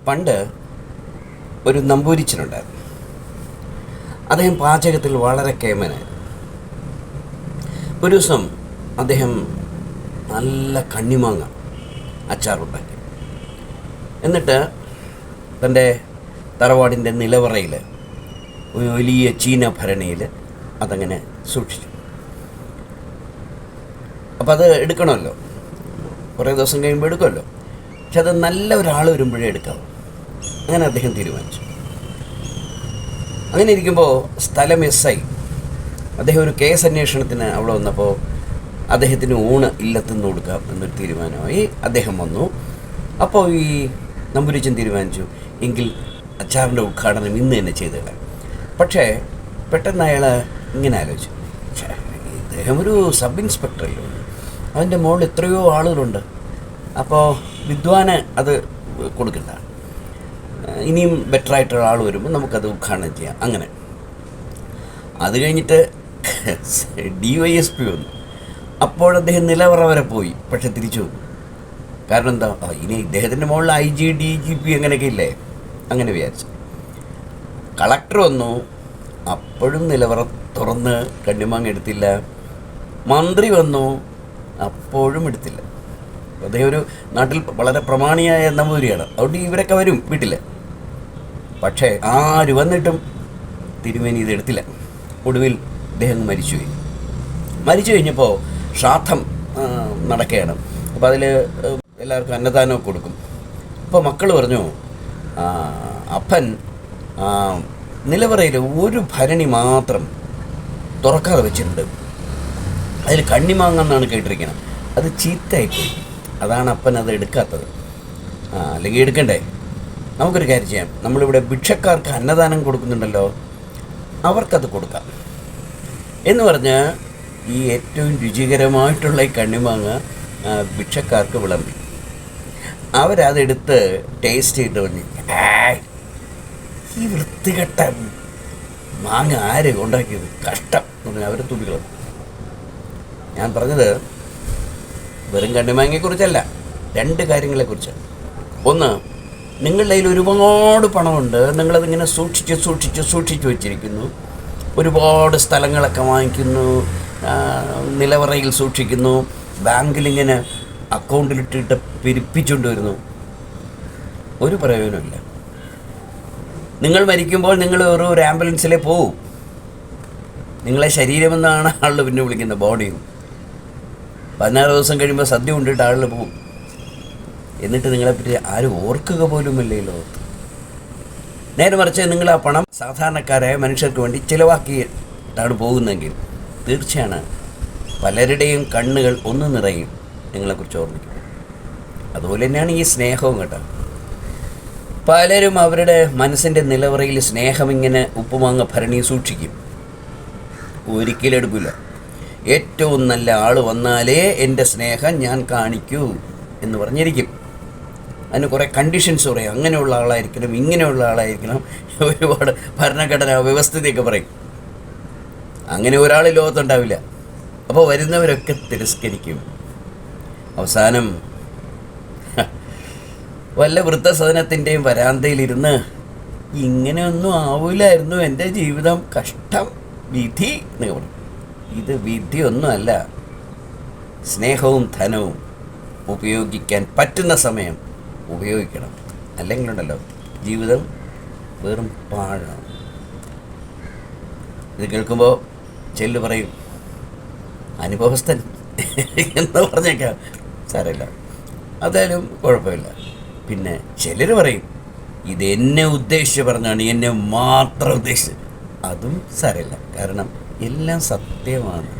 പണ്ട് ഒരു നമ്പൂരിച്ചനുണ്ടായിരുന്നു. അദ്ദേഹം പാചകത്തിൽ വളരെ കേമനായിരുന്നു. ഒരു ദിവസം അദ്ദേഹം നല്ല കണ്ണിമാങ്ങ അച്ചാറുണ്ടാക്കി. എന്നിട്ട് തൻ്റെ തറവാടിൻ്റെ നിലവറയിൽ ഒരു വലിയ ചീന ഭരണിയിൽ അതങ്ങനെ സൂക്ഷിച്ചു. അപ്പോൾ അത് എടുക്കണമല്ലോ, കുറേ ദിവസം കഴിയുമ്പോൾ എടുക്കുമല്ലോ. പക്ഷെ അത് നല്ല ഒരാൾ വരുമ്പോഴേ എടുക്കാവൂ. അങ്ങനെ അദ്ദേഹം തീരുമാനിച്ചു. അങ്ങനെ ഇരിക്കുമ്പോൾ സ്ഥലം SI അദ്ദേഹം ഒരു കേസ് അന്വേഷണത്തിന് അവിടെ വന്നപ്പോൾ അദ്ദേഹത്തിന് ഊണ് ഇല്ലത്തുനിന്ന് കൊടുക്കാം എന്നൊരു തീരുമാനമായി. അദ്ദേഹം വന്നു. അപ്പോൾ ഈ നമ്പൂരിച്ചൻ തീരുമാനിച്ചു, എങ്കിൽ അച്ചാറിൻ്റെ ഉദ്ഘാടനം ഇന്ന് തന്നെ ചെയ്തിടാം. പക്ഷേ പെട്ടെന്ന് അയാൾ ഇങ്ങനെ ആലോചിച്ചു, ഇദ്ദേഹം ഒരു സബ് ഇൻസ്പെക്ടറല്ലേ, അതിൻ്റെ മുകളിൽ എത്രയോ ആളുകളുണ്ട്. അപ്പോൾ വിദ്വാന് അത് കൊടുക്കണ്ട, ഇനിയും ബെറ്ററായിട്ടുള്ള ആൾ വരുമ്പോൾ നമുക്കത് ഉദ്ഘാടനം ചെയ്യാം. അങ്ങനെ അത് കഴിഞ്ഞിട്ട് DYSP വന്നു. അപ്പോഴദ്ദേഹം നിലവറ വരെ പോയി, പക്ഷെ തിരിച്ചു വന്നു. കാരണം എന്താ, ഇനി ഇദ്ദേഹത്തിൻ്റെ മുകളിൽ IG DGP അങ്ങനെയൊക്കെ ഇല്ലേ, അങ്ങനെ വിചാരിച്ചു. കളക്ടർ വന്നു, അപ്പോഴും നിലവറ തുറന്ന് കണ്ണിമാങ്ങ എടുത്തില്ല. മന്ത്രി വന്നു, അപ്പോഴും എടുത്തില്ല. അദ്ദേഹം ഒരു നാട്ടിൽ വളരെ പ്രമാണിയായ നമ്പൂതിരിയാണ്, അതുകൊണ്ട് ഇവരൊക്കെ വരും വീട്ടിൽ. പക്ഷേ ആര് വന്നിട്ടും തിരുമേനി ഇത് എടുത്തില്ല. ഒടുവിൽ അദ്ദേഹം മരിച്ചുപോയി. മരിച്ചു കഴിഞ്ഞപ്പോൾ ശ്രാദ്ധം നടക്കുകയാണ്. അപ്പോൾ അതിൽ എല്ലാവർക്കും അന്നദാനമൊക്കെ കൊടുക്കും. അപ്പോൾ മക്കൾ പറഞ്ഞു, അപ്പൻ നിലവറയിൽ ഒരു ഭരണി മാത്രം തുറക്കാതെ വെച്ചിട്ടുണ്ട്, അതിൽ കണ്ണിമാങ്ങെന്നാണ് കേട്ടിരിക്കുന്നത്, അത് ചീത്തയായിപ്പോയി, അതാണ് അപ്പൻ അത് എടുക്കാത്തത്. അല്ലെങ്കിൽ എടുക്കണ്ടേ, നമുക്കൊരു കാര്യം ചെയ്യാം, നമ്മളിവിടെ ഭിക്ഷക്കാർക്ക് അന്നദാനം കൊടുക്കുന്നുണ്ടല്ലോ, അവർക്കത് കൊടുക്കാം എന്ന് പറഞ്ഞ് ഈ ഏറ്റവും രുചികരമായിട്ടുള്ള ഈ കണ്ണിമാങ്ങ ഭിക്ഷക്കാർക്ക് വിളമ്പി. അവരതെടുത്ത് ടേസ്റ്റ് ചെയ്തിട്ട് പറഞ്ഞു, ഈ വൃത്തികെട്ട മാങ്ങ ആര് ഉണ്ടാക്കിയത്, കഷ്ടം എന്ന് പറഞ്ഞാൽ അവർ തുണികളും. ഞാൻ പറഞ്ഞത് വെറും കണ്ണിമാങ്ങയെക്കുറിച്ചല്ല, 2 കാര്യങ്ങളെക്കുറിച്ച്. ഒന്ന്, നിങ്ങളുടെ കയ്യിൽ ഒരുപാട് പണമുണ്ട്, നിങ്ങളതിങ്ങനെ സൂക്ഷിച്ച് വെച്ചിരിക്കുന്നു, ഒരുപാട് സ്ഥലങ്ങളൊക്കെ വാങ്ങിക്കുന്നു, നിലവറയിൽ സൂക്ഷിക്കുന്നു, ബാങ്കിലിങ്ങനെ അക്കൗണ്ടിലിട്ടിട്ട് പെരുപ്പിച്ചുകൊണ്ട് വരുന്നു. ഒരു പ്രയോജനമില്ല. നിങ്ങൾ മരിക്കുമ്പോൾ നിങ്ങൾ ഒരു ആംബുലൻസിലേ പോവും. നിങ്ങളെ ശരീരമെന്നാണ് ആളുകൾ പിന്നെ വിളിക്കുന്നത്, ബോഡിയും. 16 ദിവസം കഴിയുമ്പോൾ സദ്യ കൊണ്ടിട്ട് ആളുകൾ പോവും. എന്നിട്ട് നിങ്ങളെപ്പറ്റി ആരും ഓർക്കുക പോലുമല്ലേ ലോകത്ത്. നേരെ മറിച്ച് നിങ്ങൾ ആ പണം സാധാരണക്കാരായ മനുഷ്യർക്ക് വേണ്ടി ചിലവാക്കിയിട്ടാണ് പോകുന്നതെങ്കിൽ തീർച്ചയാണ് പലരുടെയും കണ്ണുകൾ ഒന്ന് നിറയും നിങ്ങളെക്കുറിച്ച് ഓർമ്മിക്കും. അതുപോലെ തന്നെയാണ് ഈ സ്നേഹവും കേട്ടോ. പലരും അവരുടെ മനസ്സിൻ്റെ നിലവറയിൽ സ്നേഹമിങ്ങനെ ഉപ്പുമാങ്ങ ഭരണി സൂക്ഷിക്കും, ഒരിക്കലും എടുക്കില്ല. ഏറ്റവും നല്ല ആൾ വന്നാലേ എൻ്റെ സ്നേഹം ഞാൻ കാണിക്കൂ എന്ന് പറഞ്ഞിരിക്കും. അതിന് കുറേ കണ്ടീഷൻസ് പറയും, അങ്ങനെയുള്ള ആളായിരിക്കണം, ഇങ്ങനെയുള്ള ആളായിരിക്കണം, ഒരുപാട് ഭരണഘടന വ്യവസ്ഥിതിയൊക്കെ പറയും. അങ്ങനെ ഒരാൾ ലോകത്തുണ്ടാവില്ല. അപ്പോൾ വരുന്നവരൊക്കെ തിരസ്കരിക്കും. അവസാനം വല്ല വൃദ്ധസദനത്തിൻ്റെയും വരാന്തയിലിരുന്ന്, ഇങ്ങനെയൊന്നും ആവില്ലായിരുന്നു എൻ്റെ ജീവിതം, കഷ്ടം, വിധി എന്നൊക്കെ പറയും. ഇത് വിധിയൊന്നുമല്ല. സ്നേഹവും ധനവും ഉപയോഗിക്കാൻ പറ്റുന്ന സമയം ഉപയോഗിക്കണം, അല്ലെങ്കിലുണ്ടല്ലോ ജീവിതം വെറും പാഴാണ്. ഇത് കേൾക്കുമ്പോൾ ചെല്ലു പറയും, അനുഭവസ്ഥൻ എന്ന് പറഞ്ഞേക്കാം, സാരമില്ല, അതായാലും കുഴപ്പമില്ല. പിന്നെ ചിലർ പറയും, ഇതെന്നെ ഉദ്ദേശിച്ച് പറഞ്ഞാണ്, എന്നെ മാത്രം ഉദ്ദേശിച്ച്, അതും സാരമില്ല, കാരണം എല്ലാം സത്യമാണ്.